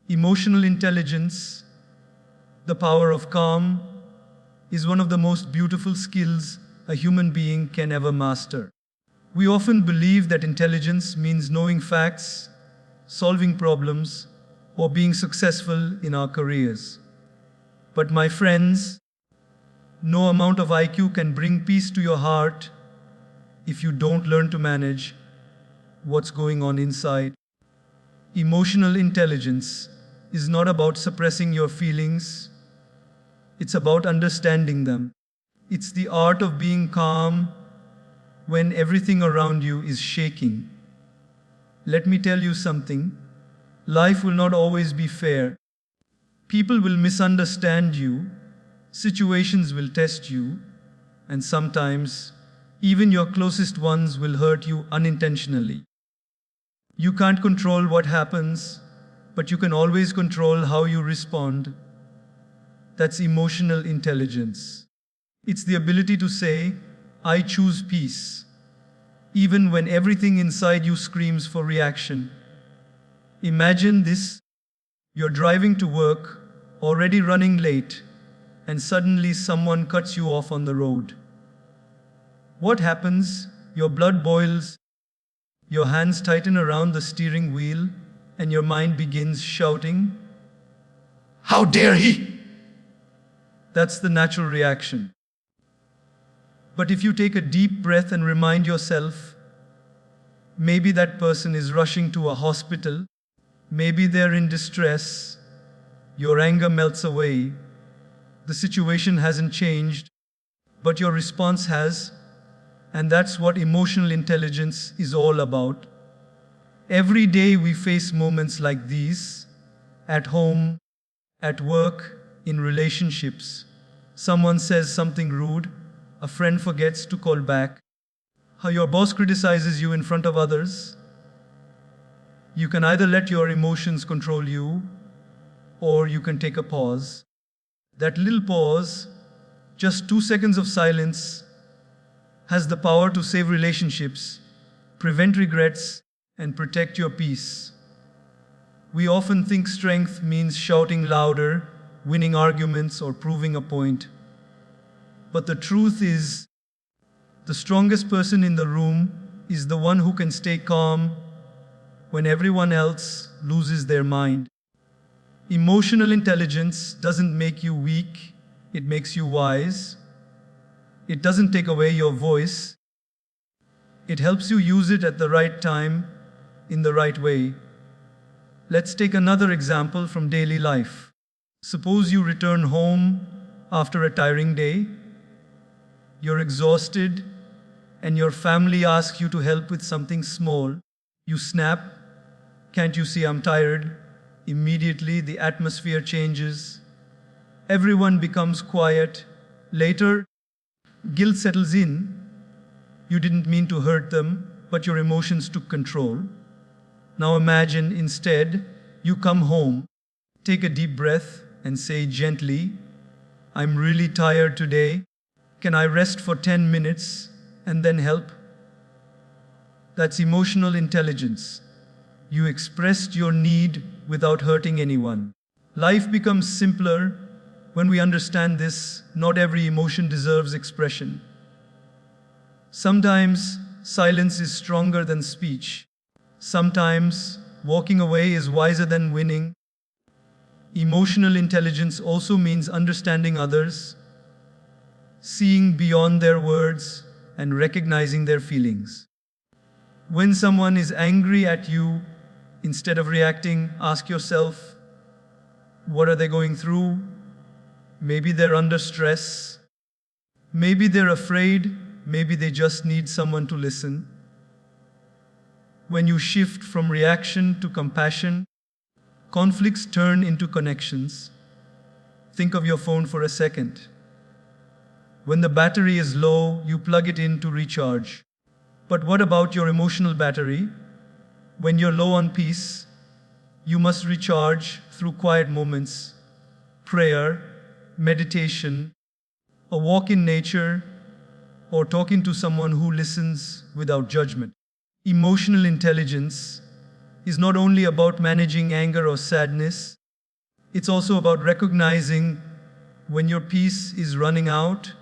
Emotional intelligence, the power of calm, is one of the most beautiful skills a human being can ever master. We often believe that intelligence means knowing facts, solving problems, or being successful in our careers. But my friends, no amount of IQ can bring peace to your heart if you don't learn to manage what's going on inside. Emotional intelligence is not about suppressing your feelings, it's about understanding them. It's the art of being calm when everything around you is shaking. Let me tell you something, life will not always be fair. People will misunderstand you, situations will test you, and sometimes even your closest ones will hurt you unintentionally. You can't control what happens, but you can always control how you respond. That's emotional intelligence. It's the ability to say, I choose peace, even when everything inside you screams for reaction. Imagine this, you're driving to work, already running late, and suddenly someone cuts you off on the road. What happens? Your blood boils, your hands tighten around the steering wheel, and your mind begins shouting, how dare he? That's the natural reaction. But if you take a deep breath and remind yourself, maybe that person is rushing to a hospital, maybe they're in distress, your anger melts away. The situation hasn't changed, but your response has, and that's what emotional intelligence is all about. Every day we face moments like these, at home, at work, in relationships. Someone says something rude, a friend forgets to call back, how your boss criticizes you in front of others. You can either let your emotions control you, or you can take a pause. That little pause, just 2 seconds of silence, has the power to save relationships, prevent regrets, and protect your peace. We often think strength means shouting louder, winning arguments, or proving a point. But the truth is, the strongest person in the room is the one who can stay calm when everyone else loses their mind. Emotional intelligence doesn't make you weak, it makes you wise. It doesn't take away your voice. It helps you use it at the right time, in the right way. Let's take another example from daily life. Suppose you return home after a tiring day. You're exhausted, and your family asks you to help with something small. You snap, can't you see I'm tired? Immediately the atmosphere changes. Everyone becomes quiet. Later, guilt settles in. You didn't mean to hurt them, but your emotions took control. Now imagine instead, you come home, take a deep breath, and say gently, I'm really tired today. Can I rest for 10 minutes and then help? That's emotional intelligence. You expressed your need without hurting anyone. Life becomes simpler when we understand this. Not every emotion deserves expression. Sometimes silence is stronger than speech. Sometimes walking away is wiser than winning. Emotional intelligence also means understanding others, seeing beyond their words, and recognizing their feelings. When someone is angry at you, instead of reacting, ask yourself, what are they going through? Maybe they're under stress. Maybe they're afraid. Maybe they just need someone to listen. When you shift from reaction to compassion, conflicts turn into connections. Think of your phone for a second. When the battery is low, you plug it in to recharge. But what about your emotional battery? When you're low on peace, you must recharge through quiet moments, prayer, meditation, a walk in nature, or talking to someone who listens without judgment. Emotional intelligence is not only about managing anger or sadness, it's also about recognizing when your peace is running out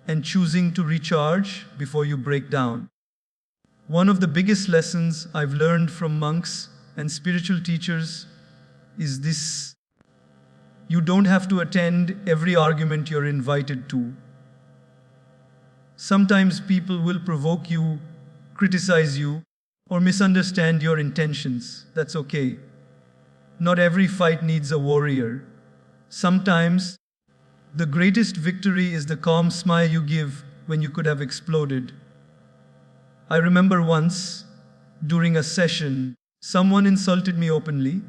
and choosing to recharge before you break down. One of the biggest lessons I've learned from monks and spiritual teachers is this: you don't have to attend every argument you're invited to. Sometimes people will provoke you, criticize you, or misunderstand your intentions. That's okay. Not every fight needs a warrior. Sometimes the greatest victory is the calm smile you give when you could have exploded. I remember once, during a session, someone insulted me openly.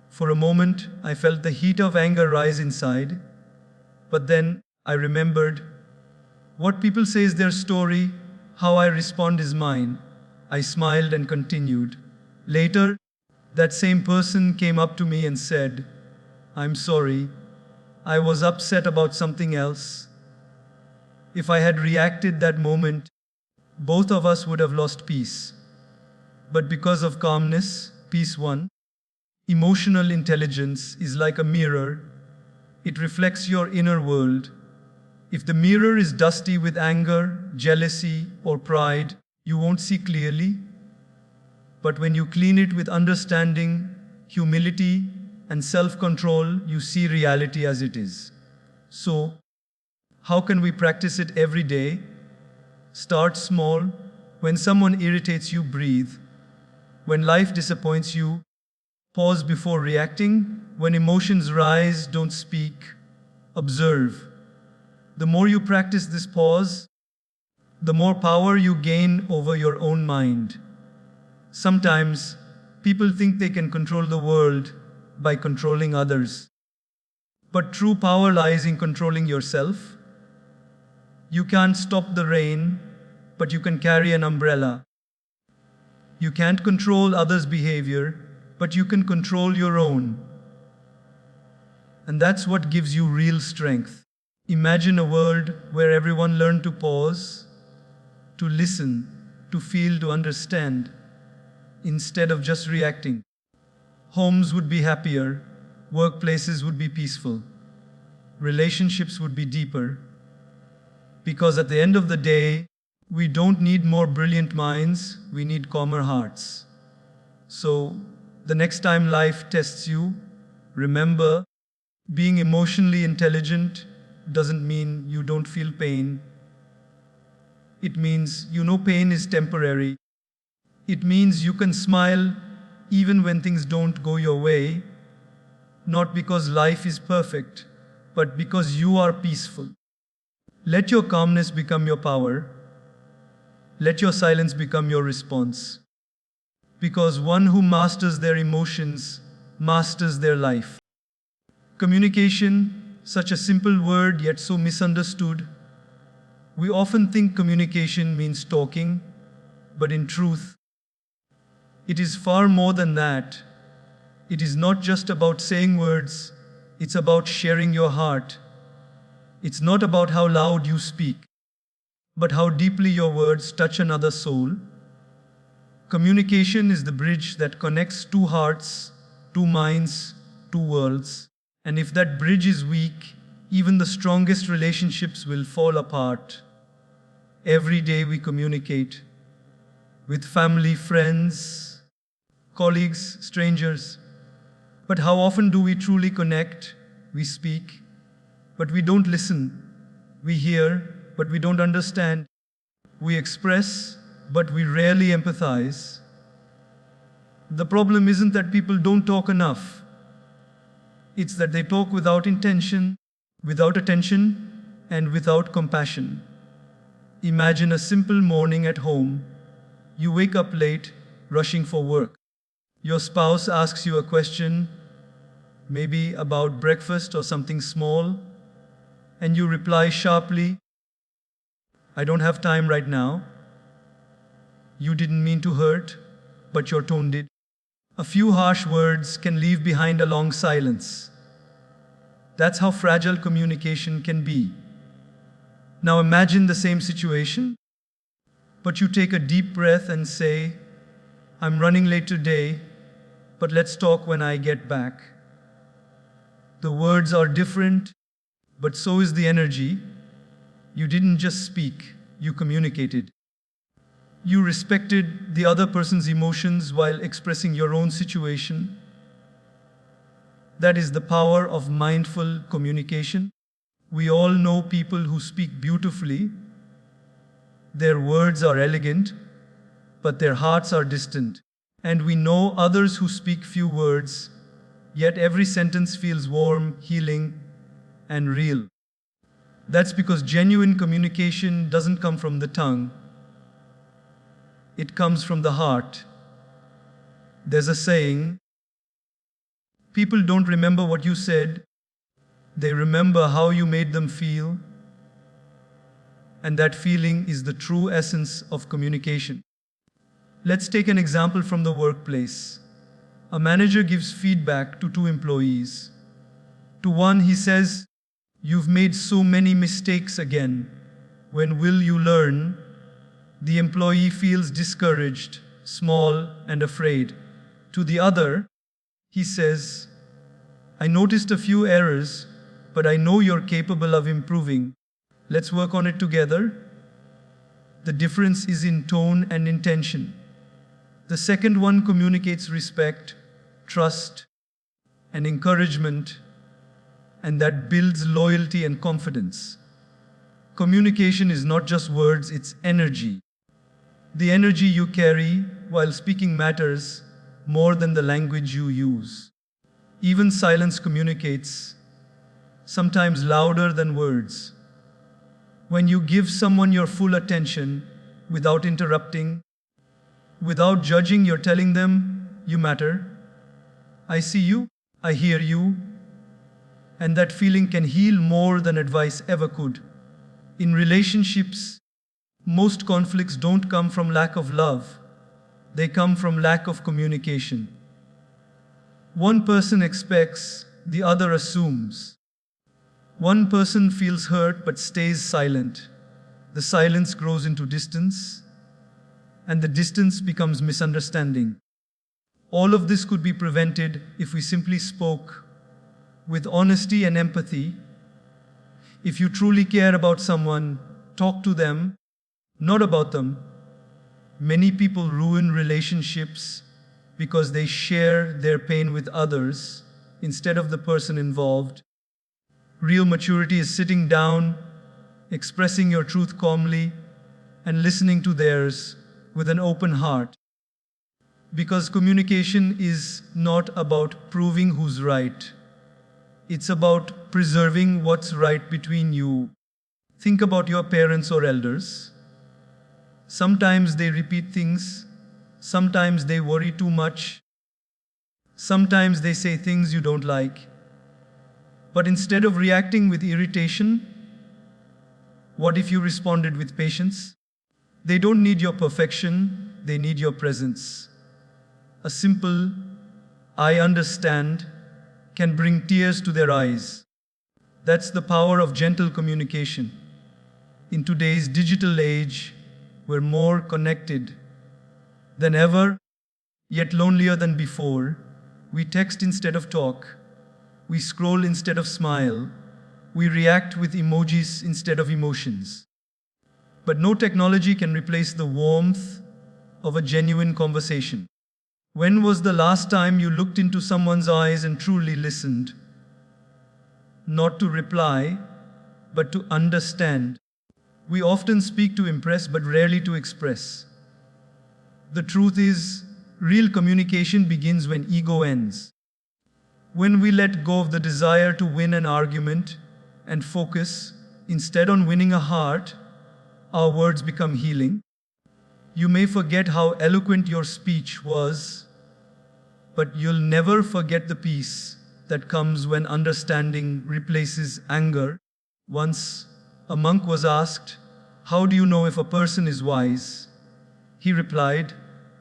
For a moment, I felt the heat of anger rise inside. But then I remembered, what people say is their story, how I respond is mine. I smiled and continued. Later, that same person came up to me and said, "I'm sorry, I was upset about something else." If I had reacted that moment, both of us would have lost peace. But because of calmness, peace won. Emotional intelligence is like a mirror. It reflects your inner world. If the mirror is dusty with anger, jealousy, or pride, you won't see clearly. But when you clean it with understanding, humility, and self-control, you see reality as it is. So, how can we practice it every day? Start small. When someone irritates you, breathe. When life disappoints you, pause before reacting. When emotions rise, don't speak. Observe. The more you practice this pause, the more power you gain over your own mind. Sometimes, people think they can control the world by controlling others. But true power lies in controlling yourself. You can't stop the rain, but you can carry an umbrella. You can't control others' behavior, but you can control your own. And that's what gives you real strength. Imagine a world where everyone learned to pause, to listen, to feel, to understand, instead of just reacting. Homes would be happier, workplaces would be peaceful, relationships would be deeper. Because at the end of the day, we don't need more brilliant minds, we need calmer hearts. So, the next time life tests you, remember, being emotionally intelligent doesn't mean you don't feel pain. It means you know pain is temporary. It means you can smile even when things don't go your way, not because life is perfect, but because you are peaceful. Let your calmness become your power. Let your silence become your response. Because one who masters their emotions masters their life. Communication, such a simple word yet so misunderstood. We often think communication means talking, but in truth, it is far more than that. It is not just about saying words, it's about sharing your heart. It's not about how loud you speak, but how deeply your words touch another soul. Communication is the bridge that connects two hearts, two minds, two worlds. And if that bridge is weak, even the strongest relationships will fall apart. Every day we communicate with family, friends, colleagues, strangers. But how often do we truly connect? We speak, but we don't listen. We hear, but we don't understand. We express, but we rarely empathize. The problem isn't that people don't talk enough. It's that they talk without intention, without attention, and without compassion. Imagine a simple morning at home. You wake up late, rushing for work. Your spouse asks you a question, maybe about breakfast or something small, and you reply sharply, "I don't have time right now." You didn't mean to hurt, but your tone did. A few harsh words can leave behind a long silence. That's how fragile communication can be. Now imagine the same situation, but you take a deep breath and say, I'm running late today, but let's talk when I get back. The words are different, but so is the energy. You didn't just speak, you communicated. You respected the other person's emotions while expressing your own situation. That is the power of mindful communication. We all know people who speak beautifully. Their words are elegant, but their hearts are distant. And we know others who speak few words, yet every sentence feels warm, healing, and real. That's because genuine communication doesn't come from the tongue. It comes from the heart. There's a saying, people don't remember what you said, they remember how you made them feel. And that feeling is the true essence of communication. Let's take an example from the workplace. A manager gives feedback to two employees. To one, he says, "You've made so many mistakes again. When will you learn?" The employee feels discouraged, small, and afraid. To the other, he says, "I noticed a few errors, but I know you're capable of improving. Let's work on it together." The difference is in tone and intention. The second one communicates respect, trust, and encouragement, and that builds loyalty and confidence. Communication is not just words, it's energy. The energy you carry while speaking matters more than the language you use. Even silence communicates, sometimes louder than words. When you give someone your full attention without interrupting, without judging, you're telling them, "You matter. I see you, I hear you." And that feeling can heal more than advice ever could. In relationships, most conflicts don't come from lack of love, they come from lack of communication. One person expects, the other assumes. One person feels hurt but stays silent. The silence grows into distance, and the distance becomes misunderstanding. All of this could be prevented if we simply spoke with honesty and empathy. If you truly care about someone, talk to them, not about them. Many people ruin relationships because they share their pain with others instead of the person involved. Real maturity is sitting down, expressing your truth calmly, and listening to theirs with an open heart. Because communication is not about proving who's right. It's about preserving what's right between you. Think about your parents or elders. Sometimes they repeat things. Sometimes they worry too much. Sometimes they say things you don't like. But instead of reacting with irritation, what if you responded with patience? They don't need your perfection, they need your presence. A simple, "I understand," can bring tears to their eyes. That's the power of gentle communication. In today's digital age, we're more connected than ever, yet lonelier than before. We text instead of talk. We scroll instead of smile. We react with emojis instead of emotions. But no technology can replace the warmth of a genuine conversation. When was the last time you looked into someone's eyes and truly listened? Not to reply, but to understand. We often speak to impress, but rarely to express. The truth is, real communication begins when ego ends. When we let go of the desire to win an argument and focus instead on winning a heart, our words become healing. You may forget how eloquent your speech was, but you'll never forget the peace that comes when understanding replaces anger. Once, a monk was asked, "How do you know if a person is wise?" He replied,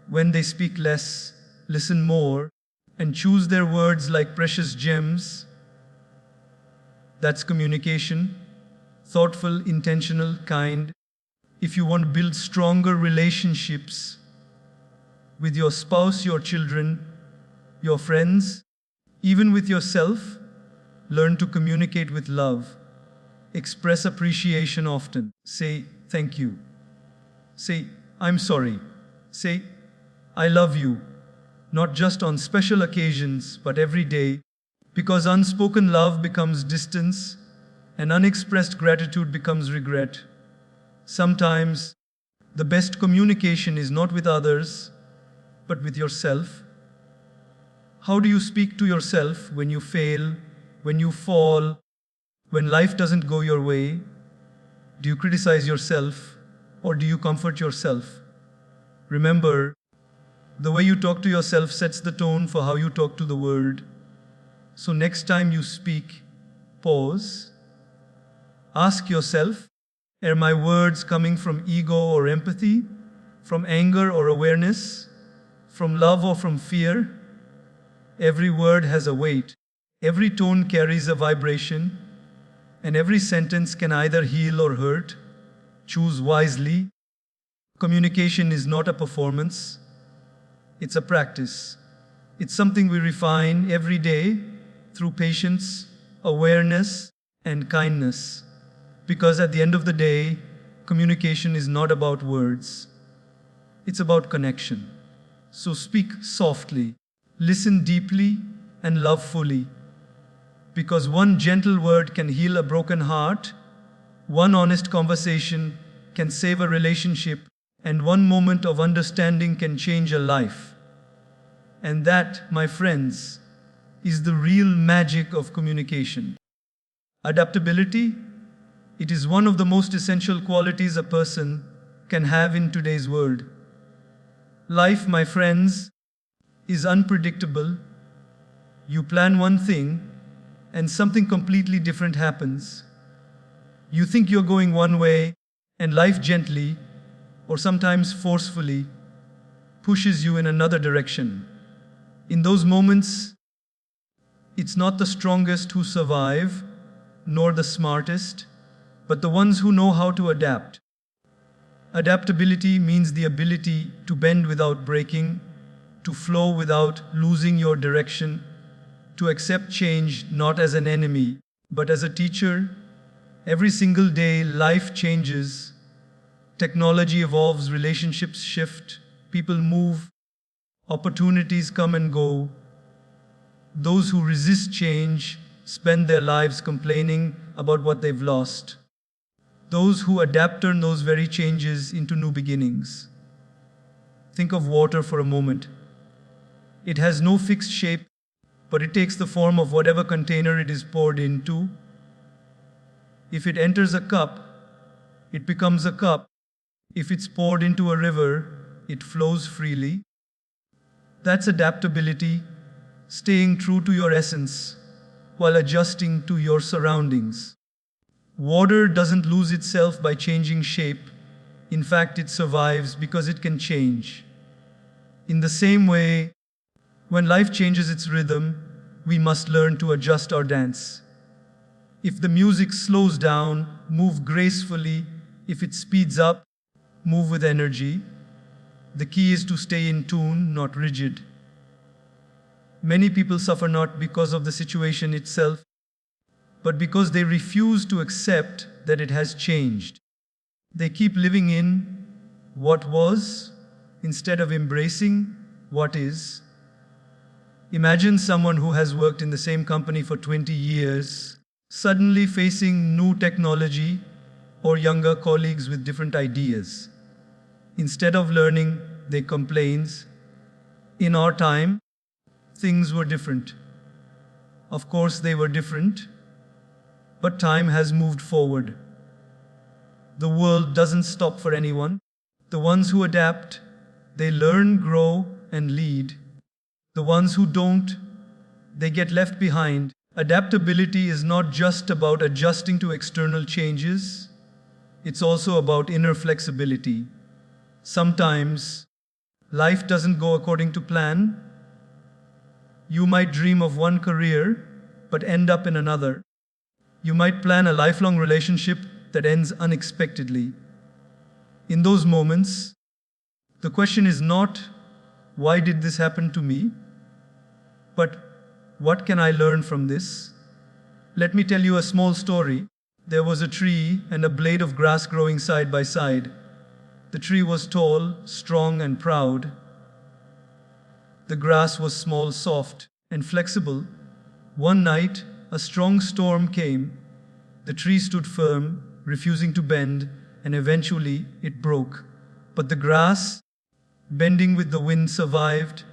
"When they speak less, listen more, and choose their words like precious gems." That's communication, thoughtful, intentional, kind. If you want to build stronger relationships, with your spouse, your children, your friends, even with yourself. Learn to communicate with love. Express appreciation often. Say, thank you. Say, I'm sorry. Say, I love you. Not just on special occasions, but every day. Because unspoken love becomes distance, and unexpressed gratitude becomes regret. Sometimes, the best communication is not with others, but with yourself. How do you speak to yourself when you fail, when you fall, when life doesn't go your way? Do you criticize yourself, or do you comfort yourself? Remember, the way you talk to yourself sets the tone for how you talk to the world. So next time you speak, pause. Ask yourself, are my words coming from ego or empathy, from anger or awareness, from love or from fear? Every word has a weight. Every tone carries a vibration, and every sentence can either heal or hurt. Choose wisely. Communication is not a performance. It's a practice. It's something we refine every day through patience, awareness, and kindness. Because at the end of the day, communication is not about words. It's about connection. So speak softly, listen deeply, and love fully. Because one gentle word can heal a broken heart, one honest conversation can save a relationship, and one moment of understanding can change a life. And that, my friends, is the real magic of communication. Adaptability, it is one of the most essential qualities a person can have in today's world. Life, my friends, is unpredictable. You plan one thing, and something completely different happens. You think you're going one way, and life gently, or sometimes forcefully, pushes you in another direction. In those moments, it's not the strongest who survive, nor the smartest, but the ones who know how to adapt. Adaptability means the ability to bend without breaking, to flow without losing your direction, to accept change not as an enemy, but as a teacher. Every single day, life changes. Technology evolves, relationships shift, people move, opportunities come and go. Those who resist change spend their lives complaining about what they've lost. Those who adapt turn those very changes into new beginnings. Think of water for a moment. It has no fixed shape, but it takes the form of whatever container it is poured into. If it enters a cup, it becomes a cup. If it's poured into a river, it flows freely. That's adaptability, staying true to your essence while adjusting to your surroundings. Water doesn't lose itself by changing shape. In fact, it survives because it can change. In the same way, when life changes its rhythm, we must learn to adjust our dance. If the music slows down, move gracefully. If it speeds up, move with energy. The key is to stay in tune, not rigid. Many people suffer not because of the situation itself, but because they refuse to accept that it has changed. They keep living in what was instead of embracing what is. Imagine someone who has worked in the same company for 20 years, suddenly facing new technology or younger colleagues with different ideas. Instead of learning, they complains. In our time, things were different. Of course, they were different, but time has moved forward. The world doesn't stop for anyone. The ones who adapt, they learn, grow, and lead. The ones who don't, they get left behind. Adaptability is not just about adjusting to external changes, it's also about inner flexibility. Sometimes, life doesn't go according to plan. You might dream of one career, but end up in another. You might plan a lifelong relationship that ends unexpectedly. In those moments, the question is not, why did this happen to me? But what can I learn from this? Let me tell you a small story. There was a tree and a blade of grass growing side by side. The tree was tall, strong, and proud. The grass was small, soft, and flexible. One night, a strong storm came. The tree stood firm, refusing to bend, and eventually it broke. But the grass, bending with the wind, survived.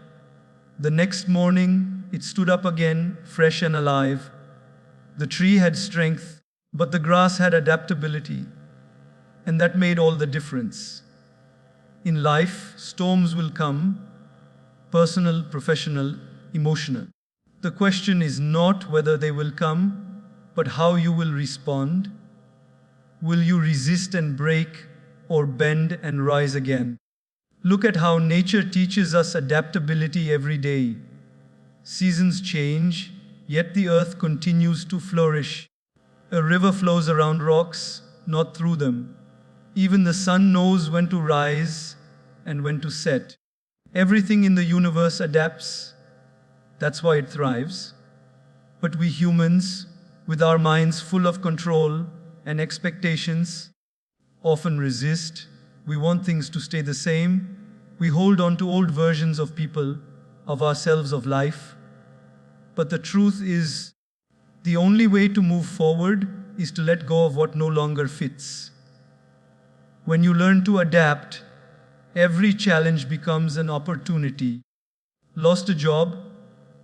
The next morning, it stood up again, fresh and alive. The tree had strength, but the grass had adaptability, and that made all the difference. In life, storms will come, personal, professional, emotional. The question is not whether they will come, but how you will respond. Will you resist and break, or bend and rise again? Look at how nature teaches us adaptability every day. Seasons change, yet the earth continues to flourish. A river flows around rocks, not through them. Even the sun knows when to rise and when to set. Everything in the universe adapts. That's why it thrives. But we humans, with our minds full of control and expectations, often resist. We want things to stay the same. We hold on to old versions of people, of ourselves, of life. But the truth is, the only way to move forward is to let go of what no longer fits. When you learn to adapt, every challenge becomes an opportunity. Lost a job?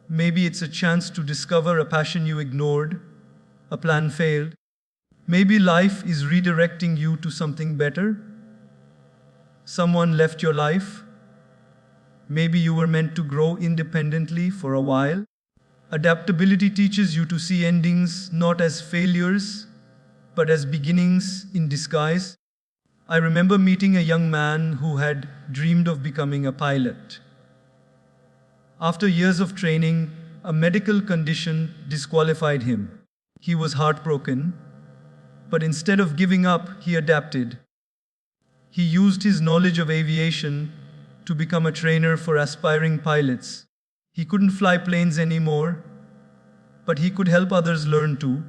Maybe it's a chance to discover a passion you ignored. A plan failed. Maybe life is redirecting you to something better. Someone left your life. Maybe you were meant to grow independently for a while. Adaptability teaches you to see endings not as failures, but as beginnings in disguise. I remember meeting a young man who had dreamed of becoming a pilot. After years of training, a medical condition disqualified him. He was heartbroken, but instead of giving up, he adapted. He used his knowledge of aviation to become a trainer for aspiring pilots. He couldn't fly planes anymore, but he could help others learn to.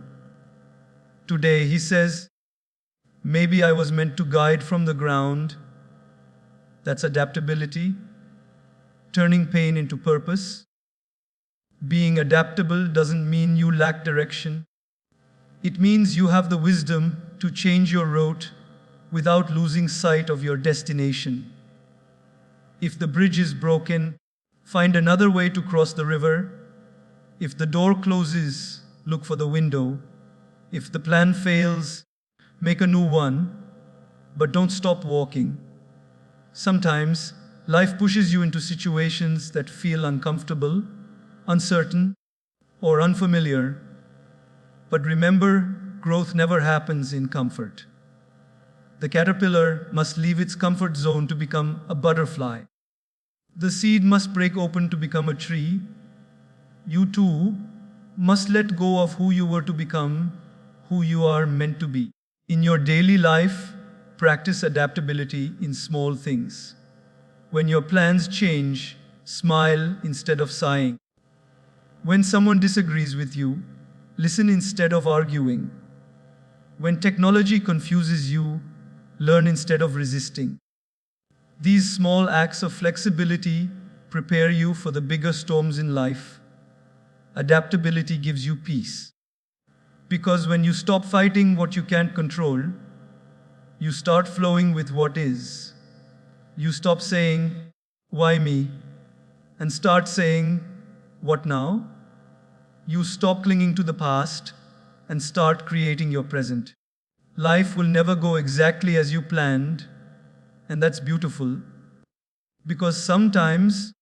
Today, he says, maybe I was meant to guide from the ground. That's adaptability, turning pain into purpose. Being adaptable doesn't mean you lack direction. It means you have the wisdom to change your route without losing sight of your destination. If the bridge is broken, find another way to cross the river. If the door closes, look for the window. If the plan fails, make a new one, but don't stop walking. Sometimes, life pushes you into situations that feel uncomfortable, uncertain, or unfamiliar. But remember, growth never happens in comfort. The caterpillar must leave its comfort zone to become a butterfly. The seed must break open to become a tree. You too must let go of who you were to become, who you are meant to be. In your daily life, practice adaptability in small things. When your plans change, smile instead of sighing. When someone disagrees with you, listen instead of arguing. When technology confuses you, learn instead of resisting. These small acts of flexibility prepare you for the bigger storms in life. Adaptability gives you peace. Because when you stop fighting what you can't control, you start flowing with what is. You stop saying, "Why me?" and start saying, "What now?" You stop clinging to the past and start creating your present. Life will never go exactly as you planned, and that's beautiful. Because sometimes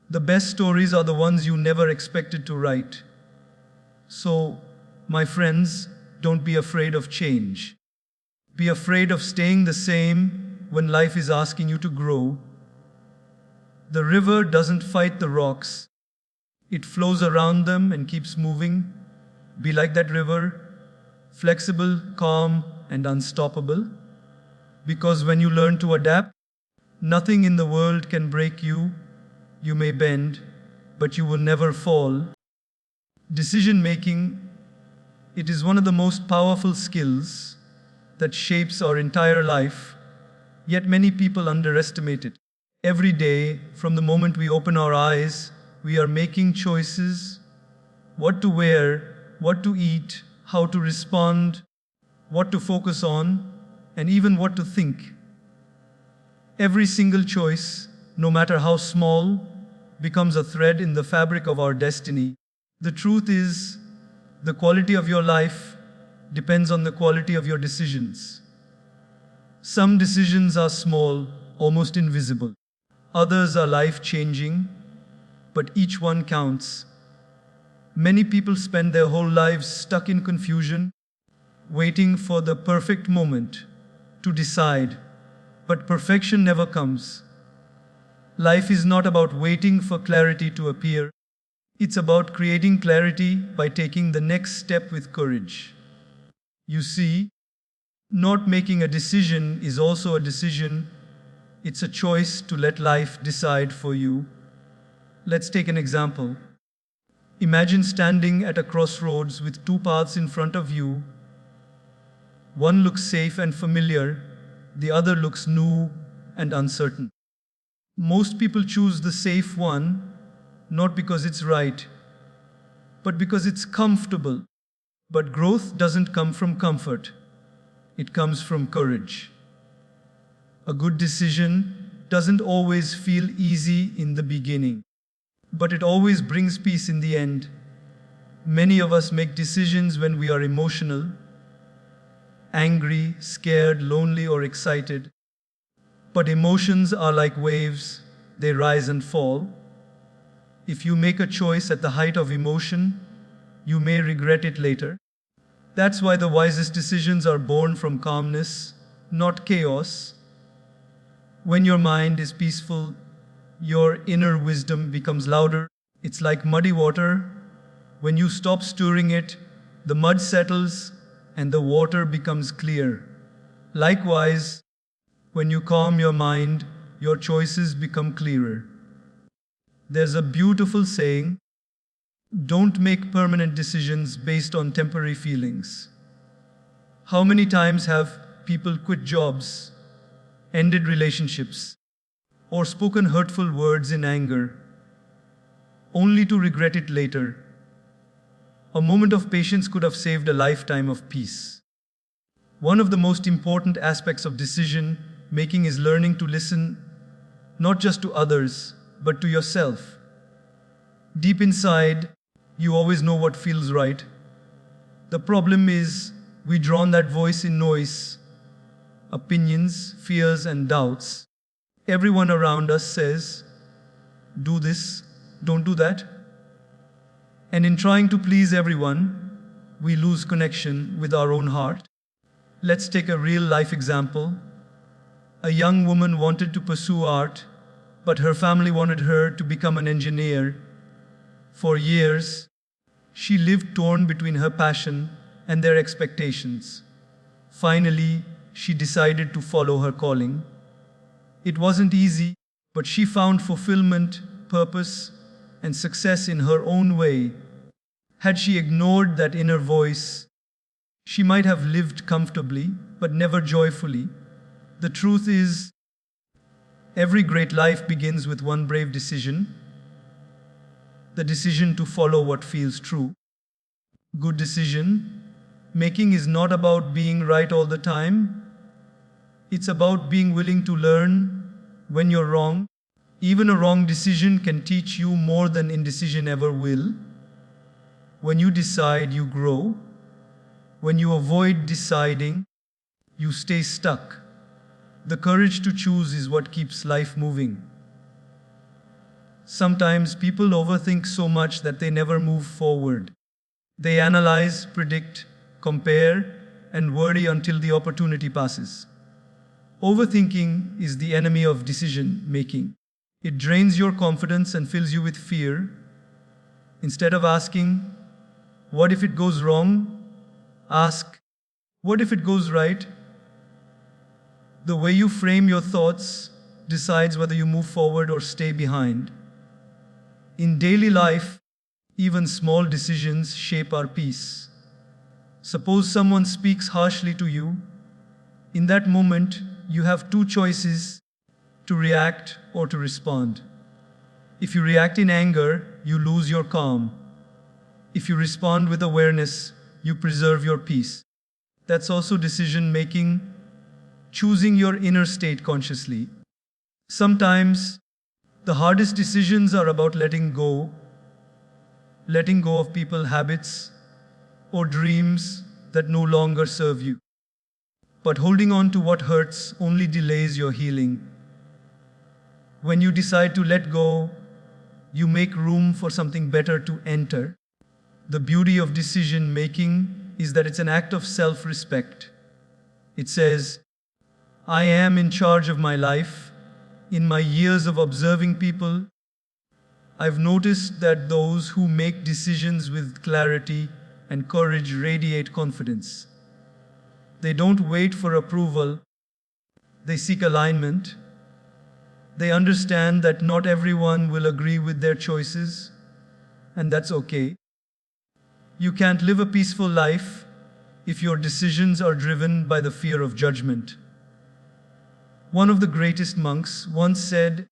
the best stories are the ones you never expected to write. So, my friends, don't be afraid of change. Be afraid of staying the same when life is asking you to grow. The river doesn't fight the rocks. It flows around them and keeps moving. Be like that river, flexible, calm, and unstoppable. Because when you learn to adapt, nothing in the world can break you, You may bend, but you will never fall. Decision making, it is one of the most powerful skills that shapes our entire life, yet many people underestimate it. Every day, from the moment we open our eyes, we are making choices: what to wear, what to eat, how to respond, what to focus on, and even what to think. Every single choice, no matter how small, becomes a thread in the fabric of our destiny. The truth is, the quality of your life depends on the quality of your decisions. Some decisions are small, almost invisible. Others are life-changing, but each one counts. Many people spend their whole lives stuck in confusion, waiting for the perfect moment to decide, but perfection never comes. Life is not about waiting for clarity to appear. It's about creating clarity by taking the next step with courage. You see, not making a decision is also a decision. It's a choice to let life decide for you. Let's take an example. Imagine standing at a crossroads with two paths in front of you. One looks safe and familiar, the other looks new and uncertain. Most people choose the safe one, not because it's right, but because it's comfortable. But growth doesn't come from comfort. It comes from courage. A good decision doesn't always feel easy in the beginning, but it always brings peace in the end. Many of us make decisions when we are emotional, angry, scared, lonely, or excited. But emotions are like waves, they rise and fall. If you make a choice at the height of emotion, you may regret it later. That's why the wisest decisions are born from calmness, not chaos. When your mind is peaceful, your inner wisdom becomes louder. It's like muddy water. When you stop stirring it, the mud settles and the water becomes clear. Likewise, when you calm your mind, your choices become clearer. There's a beautiful saying: don't make permanent decisions based on temporary feelings. How many times have people quit jobs, ended relationships, or spoken hurtful words in anger, only to regret it later? A moment of patience could have saved a lifetime of peace. One of the most important aspects of decision making is learning to listen, not just to others, but to yourself. Deep inside, you always know what feels right. The problem is, we drown that voice in noise, opinions, fears, and doubts. Everyone around us says, do this, don't do that. And in trying to please everyone, we lose connection with our own heart. Let's take a real life example. A young woman wanted to pursue art, but her family wanted her to become an engineer. For years, she lived torn between her passion and their expectations. Finally, she decided to follow her calling. It wasn't easy, but she found fulfillment, purpose, and success in her own way. Had she ignored that inner voice, she might have lived comfortably, but never joyfully. The truth is, every great life begins with one brave decision: the decision to follow what feels true. Good decision making is not about being right all the time. It's about being willing to learn when you're wrong. Even a wrong decision can teach you more than indecision ever will. When you decide, you grow. When you avoid deciding, you stay stuck. The courage to choose is what keeps life moving. Sometimes people overthink so much that they never move forward. They analyze, predict, compare, and worry until the opportunity passes. Overthinking is the enemy of decision making. It drains your confidence and fills you with fear. Instead of asking, what if it goes wrong? Ask, what if it goes right? The way you frame your thoughts decides whether you move forward or stay behind. In daily life, even small decisions shape our peace. Suppose someone speaks harshly to you. In that moment, you have two choices: to react or to respond. If you react in anger, you lose your calm. If you respond with awareness, you preserve your peace. That's also decision making, choosing your inner state consciously. Sometimes, the hardest decisions are about letting go of people, habits, or dreams that no longer serve you. But holding on to what hurts only delays your healing. When you decide to let go, you make room for something better to enter. The beauty of decision making is that it's an act of self respect. It says, I am in charge of my life. In my years of observing people, I've noticed that those who make decisions with clarity and courage radiate confidence. They don't wait for approval, they seek alignment. They understand that not everyone will agree with their choices, and that's okay. You can't live a peaceful life if your decisions are driven by the fear of judgment. One of the greatest monks once said,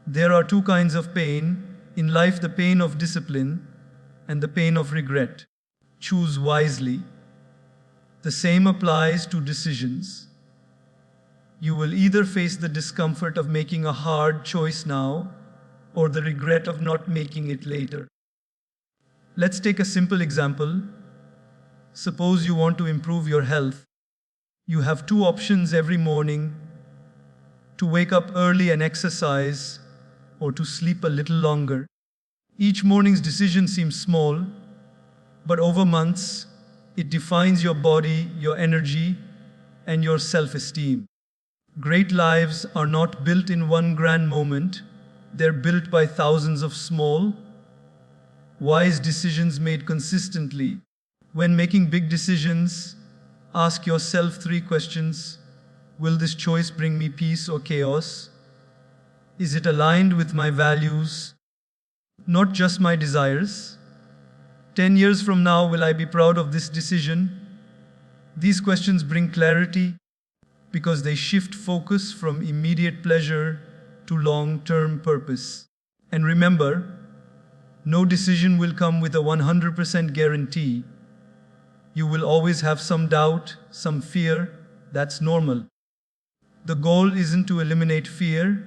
there are two kinds of pain in life: the pain of discipline and the pain of regret. Choose wisely. The same applies to decisions. You will either face the discomfort of making a hard choice now or the regret of not making it later. Let's take a simple example. Suppose you want to improve your health. You have two options every morning: to wake up early and exercise, or to sleep a little longer. Each morning's decision seems small, but over months, it defines your body, your energy, and your self-esteem. Great lives are not built in one grand moment. They're built by thousands of small, wise decisions made consistently. When making big decisions, ask yourself three questions. Will this choice bring me peace or chaos? Is it aligned with my values, not just my desires? 10 years from now, will I be proud of this decision? These questions bring clarity because they shift focus from immediate pleasure to long-term purpose. And remember, no decision will come with a 100% guarantee. You will always have some doubt, some fear. That's normal. The goal isn't to eliminate fear,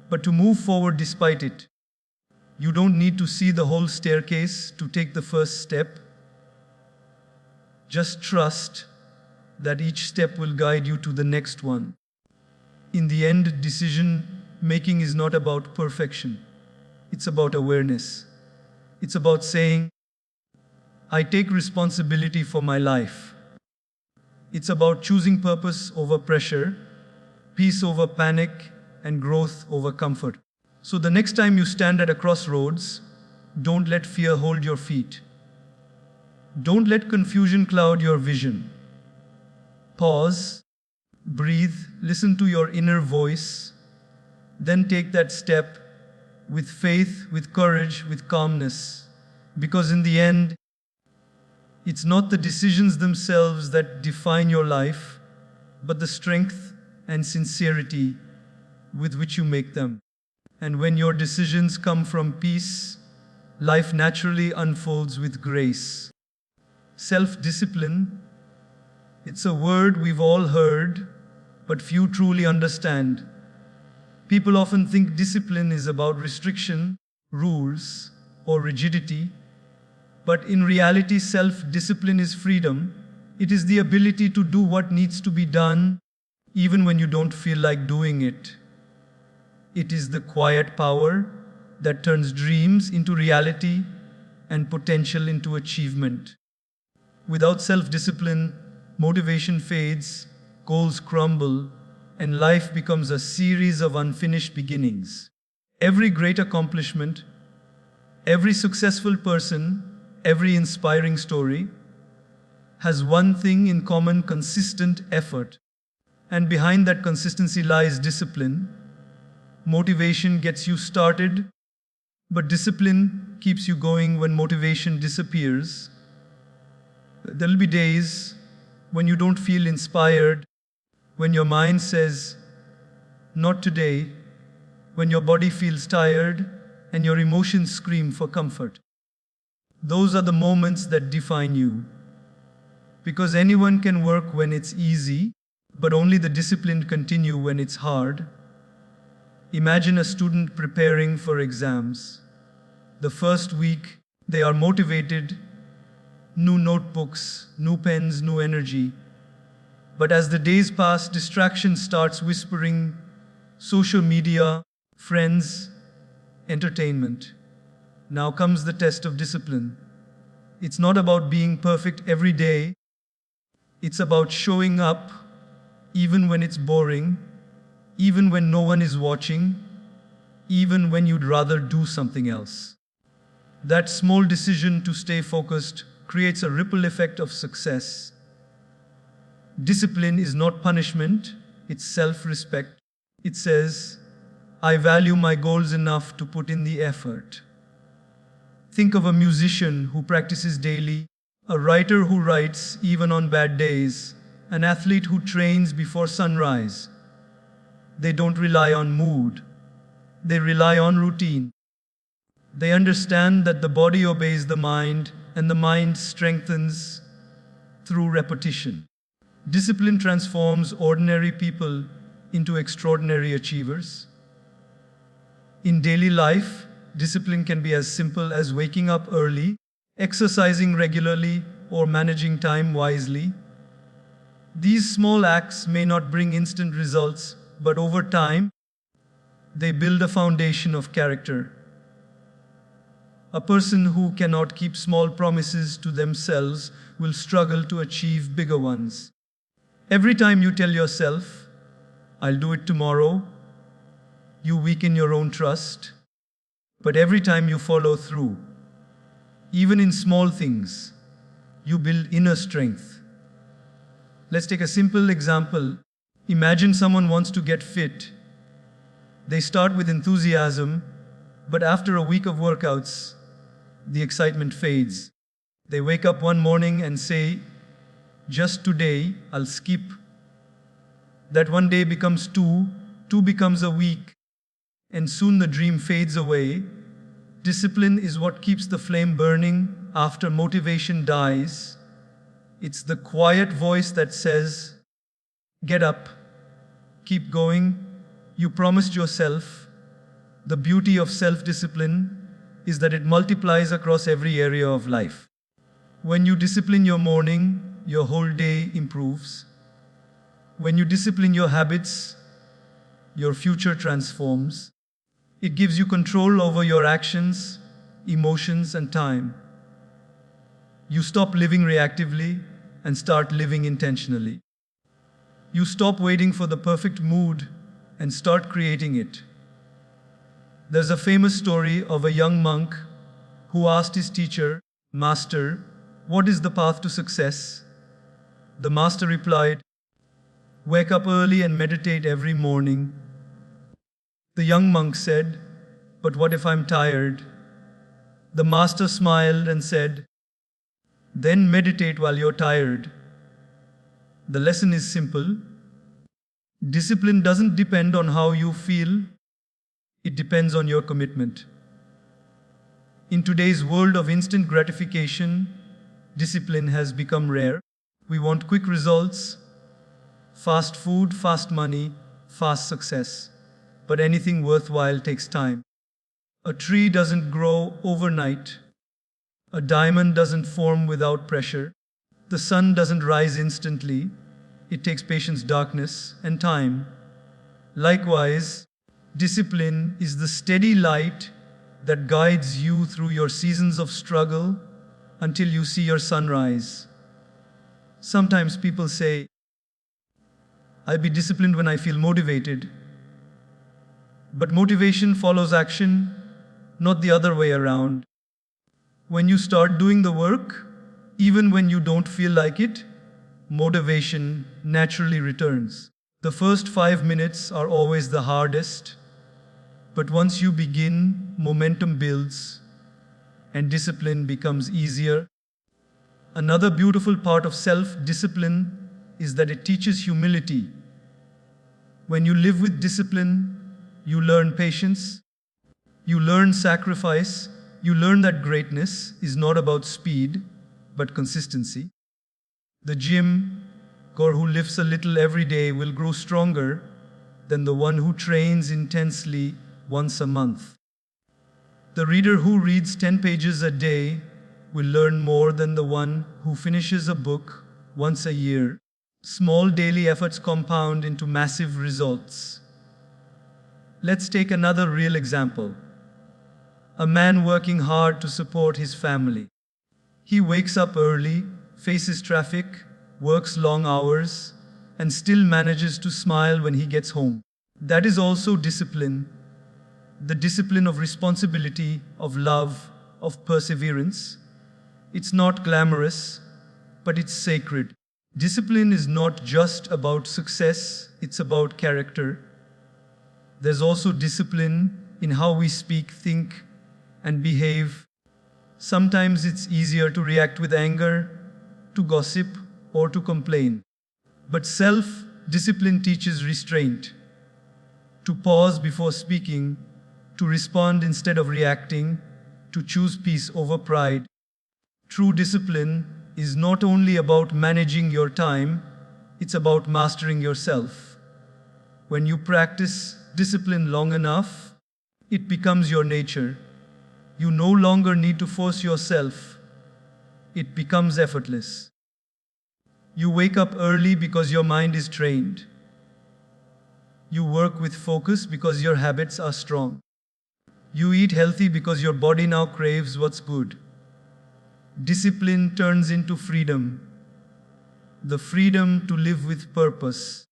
but to move forward despite it. You don't need to see the whole staircase to take the first step. Just trust that each step will guide you to the next one. In the end, decision making is not about perfection. It's about awareness. It's about saying, I take responsibility for my life. It's about choosing purpose over pressure, peace over panic, and growth over comfort. So the next time you stand at a crossroads, don't let fear hold your feet. Don't let confusion cloud your vision. Pause, breathe, listen to your inner voice, then take that step with faith, with courage, with calmness. Because in the end, it's not the decisions themselves that define your life, but the strength and sincerity with which you make them. And when your decisions come from peace, life naturally unfolds with grace. Self-discipline, it's a word we've all heard, but few truly understand. People often think discipline is about restriction, rules, or rigidity. But in reality, self-discipline is freedom. It is the ability to do what needs to be done, even when you don't feel like doing it. It is the quiet power that turns dreams into reality and potential into achievement. Without self-discipline, motivation fades, goals crumble, and life becomes a series of unfinished beginnings. Every great accomplishment, every successful person, every inspiring story has one thing in common: consistent effort. And behind that consistency lies discipline. Motivation gets you started, But discipline keeps you going when motivation disappears. There'll be days when you don't feel inspired, when your mind says, not today, when your body feels tired and your emotions scream for comfort. Those are the moments that define you. Because anyone can work when it's easy, but only the disciplined continue when it's hard. Imagine a student preparing for exams. The first week, they are motivated, new notebooks, new pens, new energy. But as the days pass, distraction starts whispering, social media, friends, entertainment. Now comes the test of discipline. It's not about being perfect every day. It's about showing up, even when it's boring, even when no one is watching, even when you'd rather do something else. That small decision to stay focused creates a ripple effect of success. Discipline is not punishment, it's self-respect. It says, I value my goals enough to put in the effort. Think of a musician who practices daily, a writer who writes even on bad days, an athlete who trains before sunrise. They don't rely on mood. They rely on routine. They understand that the body obeys the mind and the mind strengthens through repetition. Discipline transforms ordinary people into extraordinary achievers. In daily life, discipline can be as simple as waking up early, exercising regularly, or managing time wisely. These small acts may not bring instant results, but over time, they build a foundation of character. A person who cannot keep small promises to themselves will struggle to achieve bigger ones. Every time you tell yourself, I'll do it tomorrow, you weaken your own trust. But every time you follow through, even in small things, you build inner strength. Let's take a simple example. Imagine someone wants to get fit. They start with enthusiasm, but after a week of workouts, the excitement fades. They wake up one morning and say, just today, I'll skip. That one day becomes two becomes a week, and soon the dream fades away. Discipline is what keeps the flame burning after motivation dies. It's the quiet voice that says, get up, keep going, you promised yourself. The beauty of self-discipline is that it multiplies across every area of life. When you discipline your morning, your whole day improves. When you discipline your habits, your future transforms. It gives you control over your actions, emotions, and time. You stop living reactively and start living intentionally. You stop waiting for the perfect mood and start creating it. There's a famous story of a young monk who asked his teacher, Master, what is the path to success? The master replied, wake up early and meditate every morning. The young monk said, but what if I'm tired? The master smiled and said, then meditate while you're tired. The lesson is simple. Discipline doesn't depend on how you feel. It depends on your commitment. In today's world of instant gratification, discipline has become rare. We want quick results, fast food, fast money, fast success. But anything worthwhile takes time. A tree doesn't grow overnight. A diamond doesn't form without pressure. The sun doesn't rise instantly. It takes patience, darkness, and time. Likewise, discipline is the steady light that guides you through your seasons of struggle until you see your sunrise. Sometimes people say, I'll be disciplined when I feel motivated. But motivation follows action, not the other way around. When you start doing the work, even when you don't feel like it, motivation naturally returns. The first 5 minutes are always the hardest. But once you begin, momentum builds and discipline becomes easier. Another beautiful part of self-discipline is that it teaches humility. When you live with discipline, you learn patience, you learn sacrifice, you learn that greatness is not about speed, but consistency. The Gaur who lifts a little every day will grow stronger than the one who trains intensely once a month. The reader who reads 10 pages a day will learn more than the one who finishes a book once a year. Small daily efforts compound into massive results. Let's take another real example. A man working hard to support his family. He wakes up early, faces traffic, works long hours, and still manages to smile when he gets home. That is also discipline. The discipline of responsibility, of love, of perseverance. It's not glamorous, but it's sacred. Discipline is not just about success, it's about character. There's also discipline in how we speak, think, and behave. Sometimes it's easier to react with anger, to gossip, or to complain. But self-discipline teaches restraint. To pause before speaking, to respond instead of reacting, to choose peace over pride. True discipline is not only about managing your time, it's about mastering yourself. When you practice discipline long enough, it becomes your nature. You no longer need to force yourself. It becomes effortless. You wake up early because your mind is trained. You work with focus because your habits are strong. You eat healthy because your body now craves what's good. Discipline turns into freedom. The freedom to live with purpose.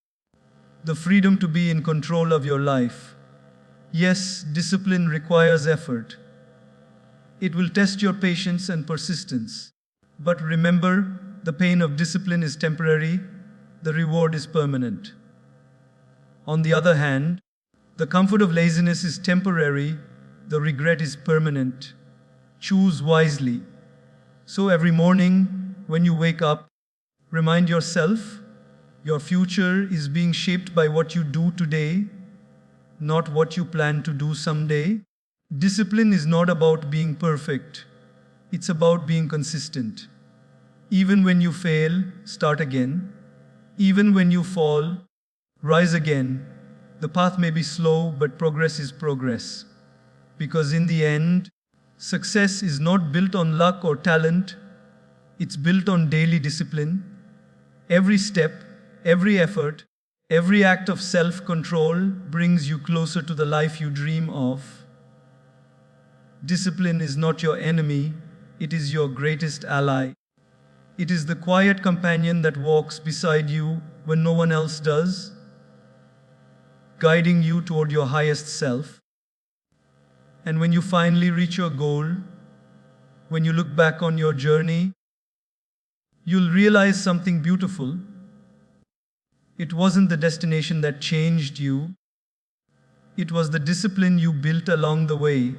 The freedom to be in control of your life. Yes, discipline requires effort. It will test your patience and persistence. But remember, the pain of discipline is temporary, the reward is permanent. On the other hand, the comfort of laziness is temporary, the regret is permanent. Choose wisely. So every morning, when you wake up, remind yourself, your future is being shaped by what you do today, not what you plan to do someday. Discipline is not about being perfect. It's about being consistent. Even when you fail, start again. Even when you fall, rise again. The path may be slow, but progress is progress. Because in the end, success is not built on luck or talent, it's built on daily discipline. Every step, every effort, every act of self-control brings you closer to the life you dream of. Discipline is not your enemy, it is your greatest ally. It is the quiet companion that walks beside you when no one else does, guiding you toward your highest self. And when you finally reach your goal, when you look back on your journey, you'll realize something beautiful. It wasn't the destination that changed you. It was the discipline you built along the way.